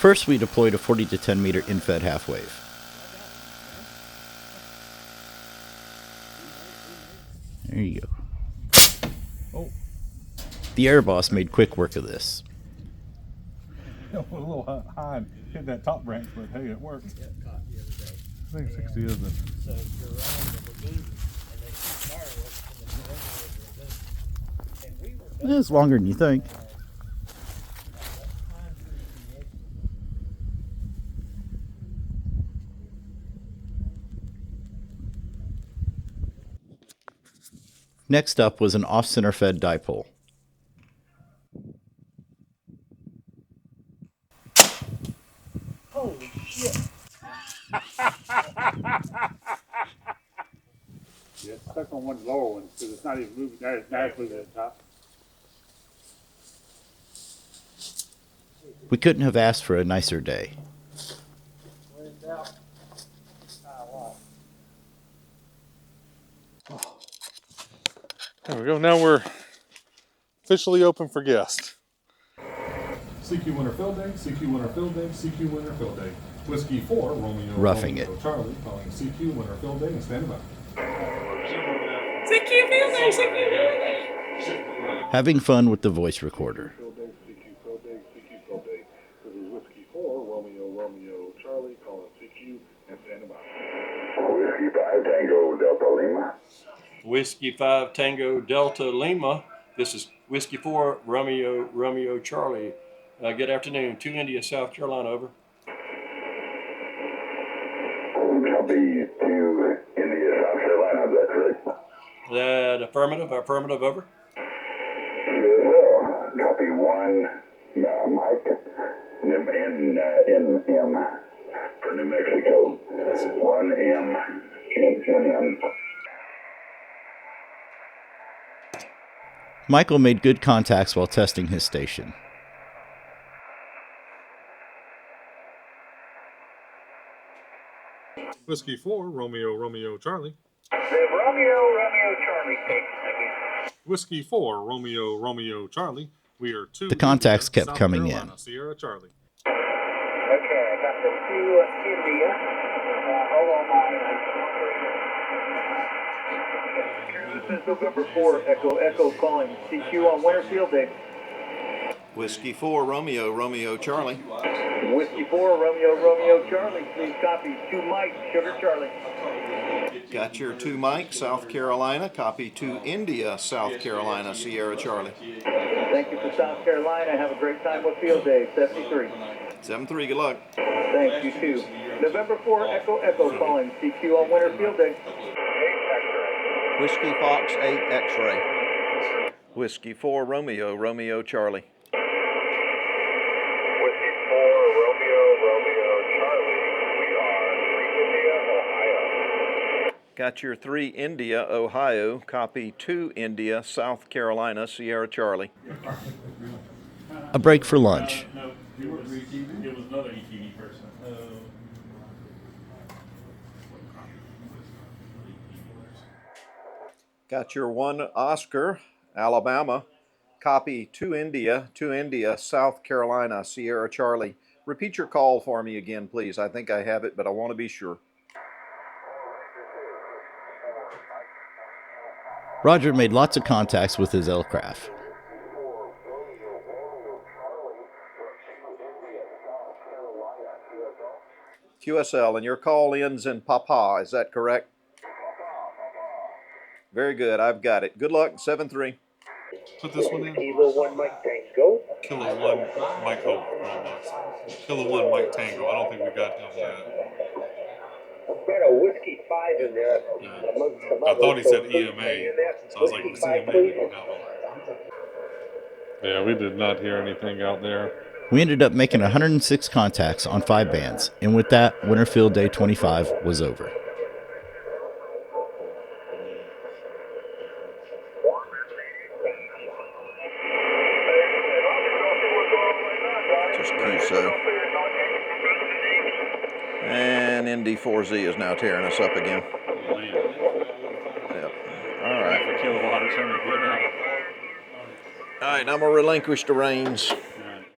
First, we deployed a 40 to 10 meter infed half wave. There you go. Oh. The air boss made quick work of this. A little high and hit that top branch, but hey, it worked. I think 60, isn't it? So you're on the lagoon, and they shoot fireworks from the perimeter of the lagoon. And we were It's longer than you think. Next up was an off-center fed dipole. holy shit! Yeah, it's stuck on one of the lower ones because it's not even moving. Now it's moving at the top. We couldn't have asked for a nicer day. There we go. Now we're officially open for guests. CQ winner field day, CQ winner field day, CQ winner field day. Whiskey 4, Romeo, Roughing Romeo, it. Charlie, calling CQ winner field day and stand by. CQ field day, CQ field day. Having fun with the voice recorder. Field day, CQ field day, CQ field day. This is Whiskey 4, Romeo, Romeo, Charlie, calling CQ and stand by. Whiskey 5, Tango, Delta Lima. Whiskey 5 Tango Delta Lima. This is Whiskey 4 Romeo Romeo Charlie. Good afternoon. 2 India, South Carolina, over. Copy 2 India, South Carolina, is that correct? That affirmative, affirmative, over. Well, copy 1, Mike, M for New Mexico. 1M, NM. Michael made good contacts while testing his station. Whiskey 4, Romeo, Romeo, Charlie. Romeo, Romeo, Charlie, thank you. Whiskey 4, Romeo, Romeo, Charlie. We are 2. The contacts India, kept South coming Carolina, in. Sierra Charlie. Okay, I got the 2 India. Hold on, This is November 4, Echo calling CQ on winter field day. Whiskey 4, Romeo, Romeo, Charlie. Whiskey 4, Romeo, Romeo, Charlie. Please copy 2 Mike, Sugar Charlie. Got your 2 Mike, South Carolina. Copy 2 India, South Carolina, Sierra Charlie. Thank you for South Carolina. Have a great time with field day, 73. 7-3, good luck. Thanks, you too. November 4, Echo calling CQ on winter field day. Whiskey Fox 8, X-ray. Whiskey 4, Romeo, Romeo, Charlie. Whiskey 4, Romeo, Romeo, Charlie. We are 3 India, Ohio. Got your 3 India, Ohio. Copy 2 India, South Carolina, Sierra Charlie. A break for lunch. No, it was another ETV person. Got your 1 Oscar, Alabama. Copy 2 India, South Carolina, Sierra Charlie. Repeat your call for me again, please. I think I have it, but I want to be sure. Roger made lots of contacts with his aircraft. QSL, and your call ends in Papa, is that correct? Very good, I've got it. Good luck, 7-3. Put this one in. Kilo 1 Mike Tango. Kilo 1 Michael. Kilo 1 Mike Tango. I don't think we got him yet. I've got a Whiskey 5 in there. I thought he said EMA. So I was like, CMA, we don't have one. Yeah, we did not hear anything out there. We ended up making 106 contacts on 5 bands, and with that, Winter Field Day 25 was over. Just QSO. And ND4Z is now tearing us up again. Yep. All right. For kilowatt or something. All right, I'm going to relinquish the reins.